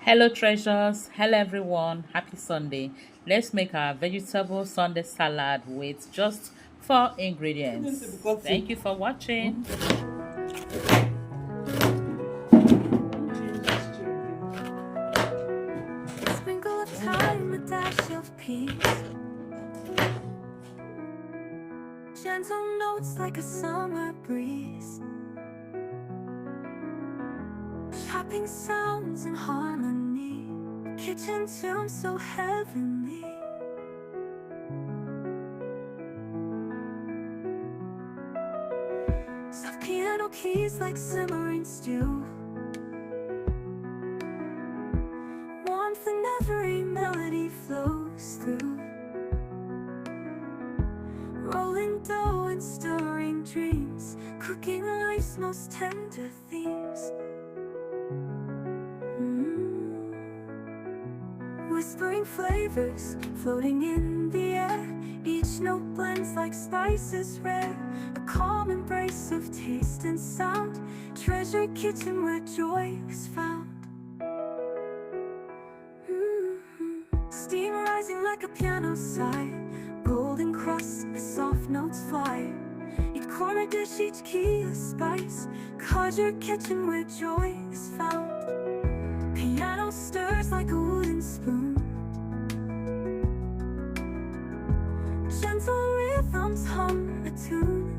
Hello, treasures. Hello, everyone. Happy Sunday. Let's make our vegetable Sunday salad with just four ingredients. Thank you for watching. Sprinkle of thyme, a dash of peace. Gentle notes like a summer breeze. Chopping sounds in harmony. Kitchen tune so heavenly. Soft piano keys like simmering stew. Warmth in every melody flows through. Rolling dough and stirring dreams, cooking life's most tender themes. Whispering flavors, floating in the air. Each note blends like spices rare. A calm embrace of taste and sound. Treasure kitchen where joy is found. Steam rising like a piano sigh. Golden crust, soft notes fly. Each corner dish, each key a spice. Codger kitchen where joy is found. Piano stirs like a wooden spoon. Gentle rhythms hum a tune.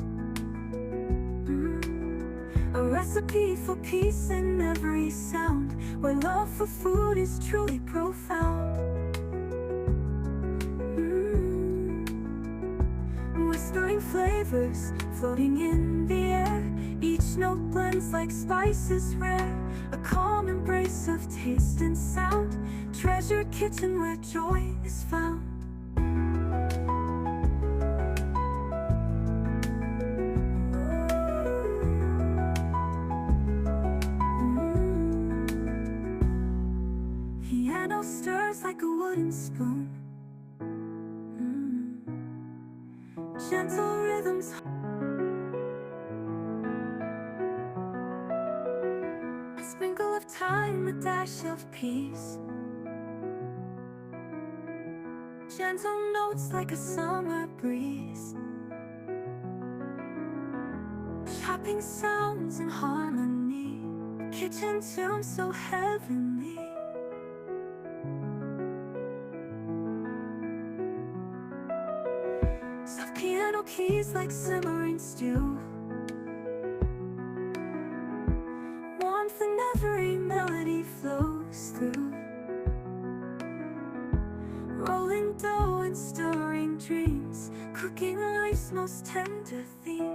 A recipe for peace in every sound, where love for food is truly profound. Whispering flavors, floating in the air. Each note blends like spices rare. A calm embrace of taste and sound. Treasure kitchen where joy is found. Piano stirs like a wooden spoon. Gentle rhythms. A sprinkle of thyme, a dash of peace. Gentle notes like a summer breeze. Chopping sounds in harmony. Kitchen tune so heavenly. Soft piano keys like simmering stew. Warmth in every melody flows through. Rolling dough and stirring dreams, cooking life's most tender theme.